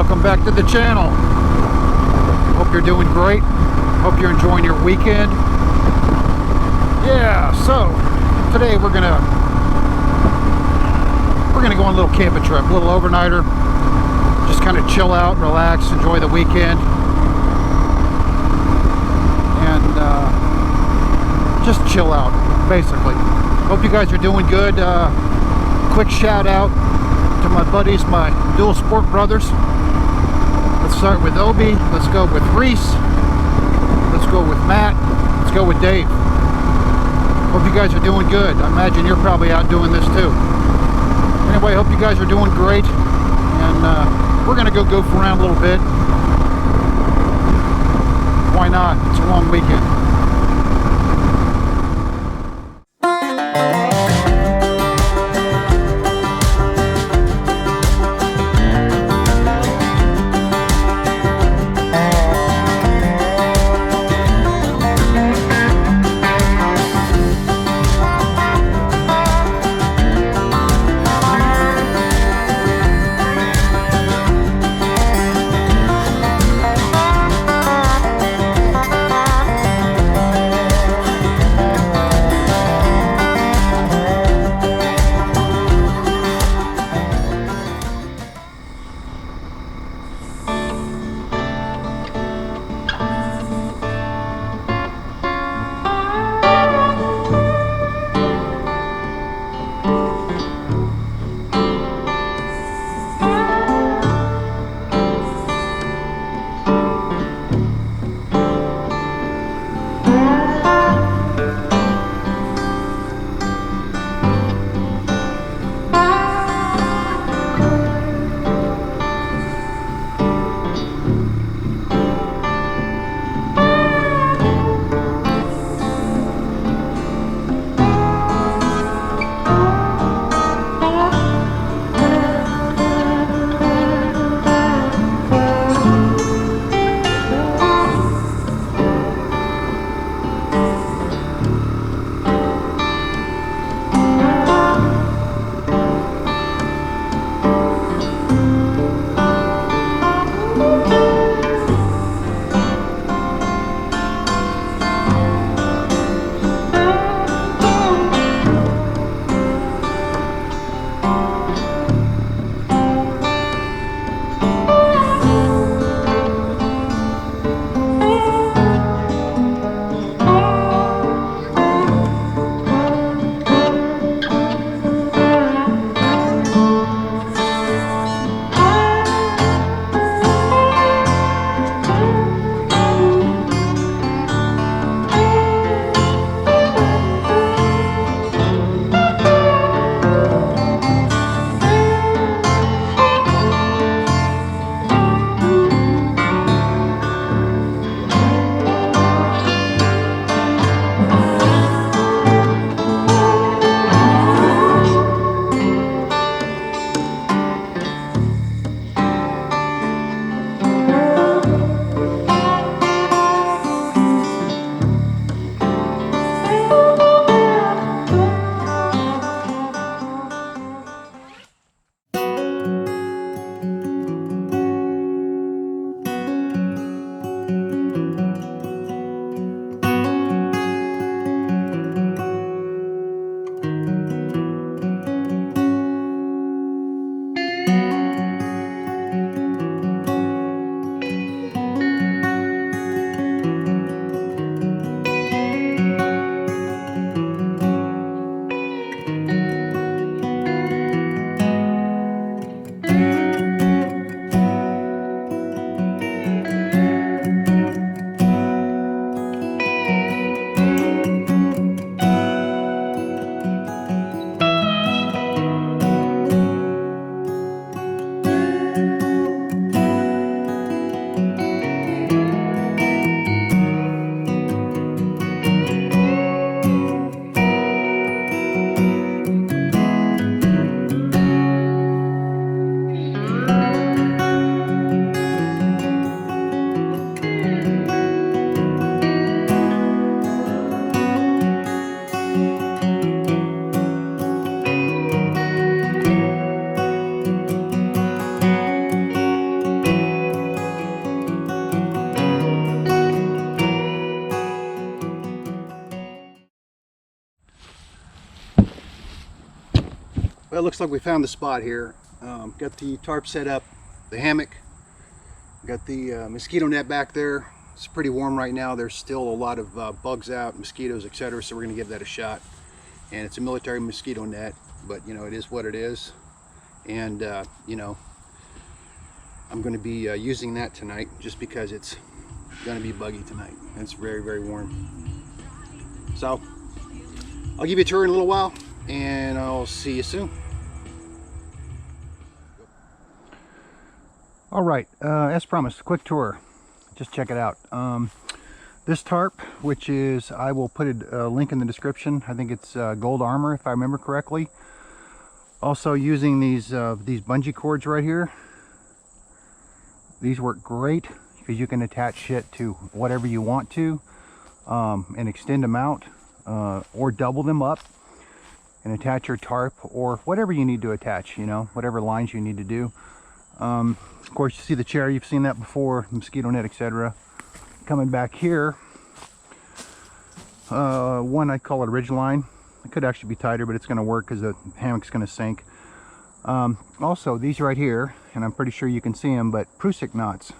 welcome back to the channel. Hope you're doing great. Hope you're enjoying your weekend. Yeah, so today we're gonna go on a little camping trip, a little overnighter. Just kind of chill out, relax, enjoy the weekend, and just chill out, basically. Hope you guys are doing good. Quick shout out to my buddies, my dual sport brothers. Let's start with Obi. Let's go with Reese. Let's go with Matt. Let's go with Dave. Hope you guys are doing good. I imagine you're probably out doing this too. Anyway, hope you guys are doing great. And we're gonna go goof around a little bit. Why not? It's a long weekend. Well, it looks like we found the spot here. Got the tarp set up, the hammock, got the mosquito net back there. It's pretty warm right now. There's still a lot of bugs out, mosquitoes, etc. So we're going to give that a shot. And it's a military mosquito net, but you know, it is what it is. And you know, I'm going to be using that tonight just because it's going to be buggy tonight. It's very, very warm. So I'll give you a tour in a little while, and I'll see you soon. All right, as promised, quick tour. Just check it out. This tarp, which is, I will put a link in the description. I think it's Gold Armor, if I remember correctly. Also using these bungee cords right here. These work great because you can attach shit to whatever you want to, and extend them out, or double them up and attach your tarp or whatever you need to attach, you know, whatever lines you need to do. Of course, you see the chair, you've seen that before, mosquito net, etc. Coming back here, one I call it a ridge line. It could actually be tighter, but it's going to work because the hammock's going to sink. Also, these right here, and I'm pretty sure you can see them, but Prusik knots.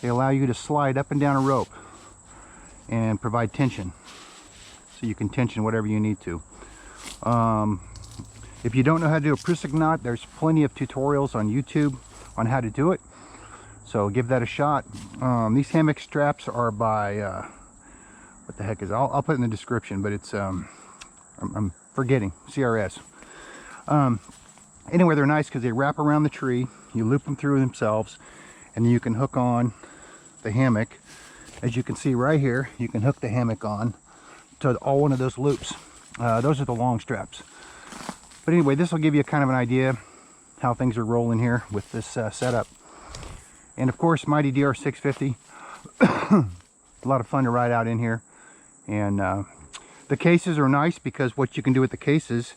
They allow you to slide up and down a rope and provide tension. So you can tension whatever you need to. If you don't know how to do a Prusik knot, there's plenty of tutorials on YouTube on how to do it. So give that a shot. These hammock straps are by, what the heck is it? I'll put it in the description, but it's, I'm forgetting, CRS. Anyway, they're nice because they wrap around the tree, you loop them through themselves, and then you can hook on the hammock. As you can see right here, you can hook the hammock on to all one of those loops. Those are the long straps. But anyway, this will give you kind of an idea how things are rolling here with this setup. And of course, Mighty DR650. A lot of fun to ride out in here. And the cases are nice because what you can do with the cases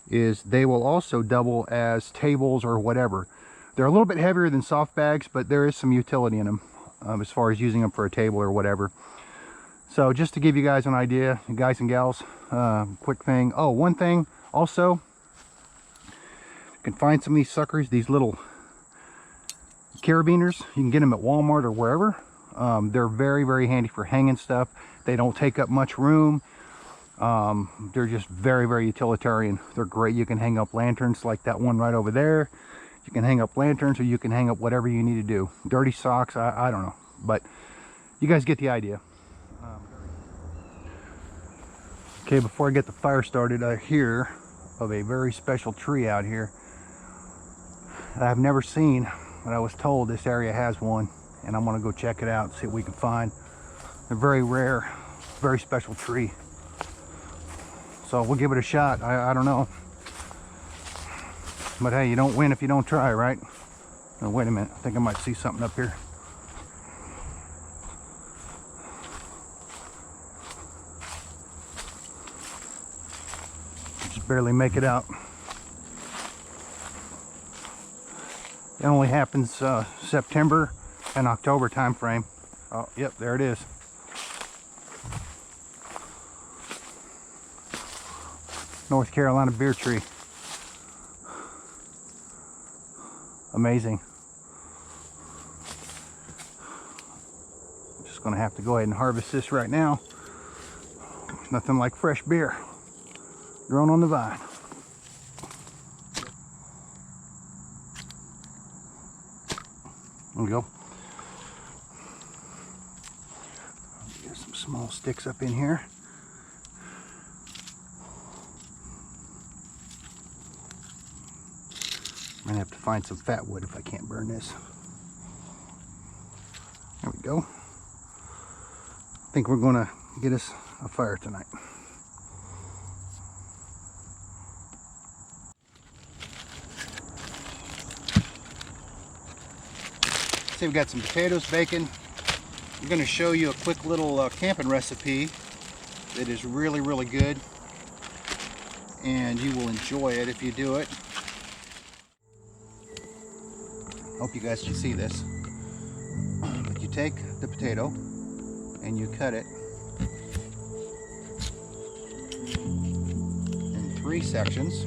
is they will also double as tables or whatever. They're a little bit heavier than soft bags, but there is some utility in them as far as using them for a table or whatever. So just to give you guys an idea, guys and gals, quick thing. Oh, one thing also, you can find some of these suckers, these little carabiners. You can get them at Walmart or wherever. They're very, very handy for hanging stuff. They don't take up much room. They're just very, very utilitarian. They're great. You can hang up lanterns like that one right over there. You can hang up lanterns, or you can hang up whatever you need to do. Dirty socks, I don't know. But you guys get the idea. Okay, before I get the fire started, I hear of a very special tree out here that I've never seen, but I was told this area has one, and I'm gonna go check it out and see what we can find. A very rare, very special tree. So we'll give it a shot. I don't know. But hey, you don't win if you don't try, right? Oh, wait a minute, I think I might see something up here. Just barely make it out. It only happens September and October time frame. Oh, yep, there it is. North Carolina beer tree. Amazing. I'm just gonna have to go ahead and harvest this right now. Nothing like fresh beer grown on the vine. There we go. There's some small sticks up in here. I'm gonna have to find some fat wood if I can't burn this. There we go. I think we're gonna get us a fire tonight. See, we've got some potatoes, bacon. I'm gonna show you a quick little camping recipe that is really, really good, and you will enjoy it if you do it. Hope you guys can see this. But you take the potato and you cut it in 3 sections.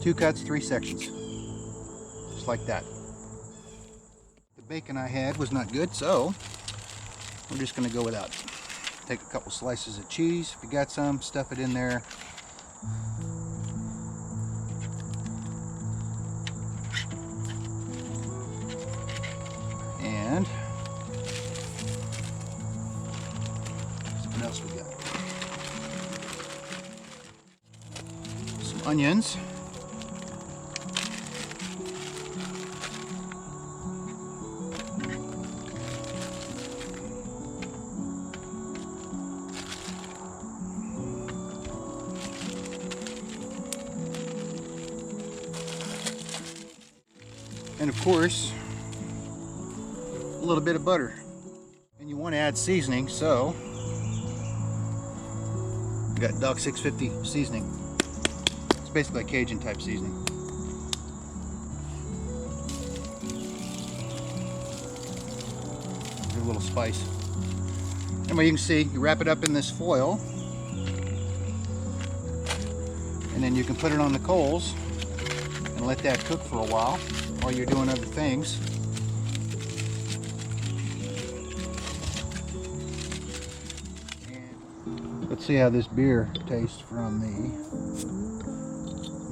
2 cuts, 3 sections. Just like that. The bacon I had was not good, so we're just going to go without it. Take a couple slices of cheese, if you got some, stuff it in there. And what else we got? Some onions. And of course, a little bit of butter. And you want to add seasoning, so we got DR650 seasoning. It's basically a Cajun type seasoning. Give a little spice. Anyway, you can see, you wrap it up in this foil, and then you can put it on the coals and let that cook for a while you're doing other things. And let's see how this beer tastes from the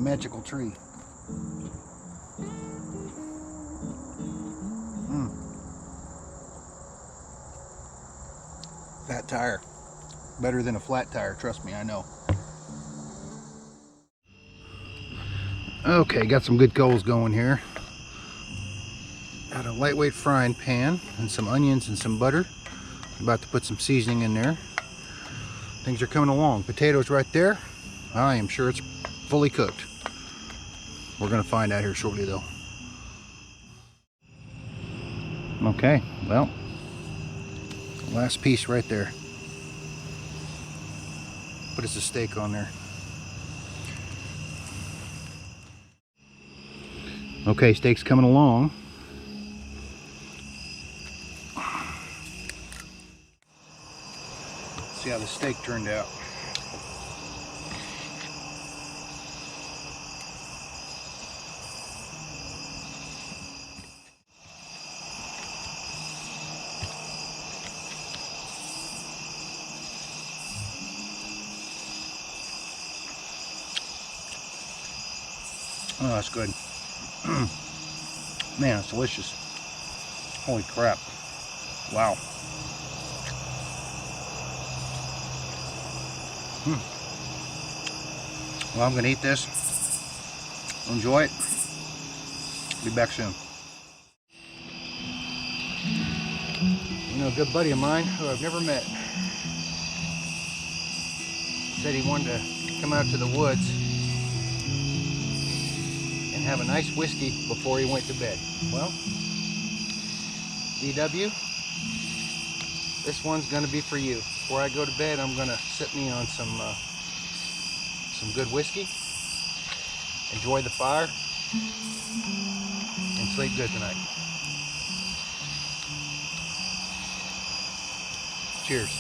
Magical Tree. Fat tire. Better than a flat tire, trust me, I know. Okay, got some good coals going here. Got a lightweight frying pan and some onions and some butter. About to put some seasoning in there. Things are coming along. Potatoes right there. I am sure it's fully cooked. We're going to find out here shortly though. Okay, well, last piece right there. Put us a steak on there. Okay, steak's coming along. Let's see how the steak turned out. Oh, that's good. Man, it's delicious. Holy crap. Wow. Well, I'm going to eat this. Enjoy it. Be back soon. You know, a good buddy of mine who I've never met said he wanted to come out to the woods and have a nice whiskey before he went to bed. Well, DW, this one's going to be for you. Before I go to bed, I'm going to sit me on some good whiskey, enjoy the fire, and sleep good tonight. Cheers.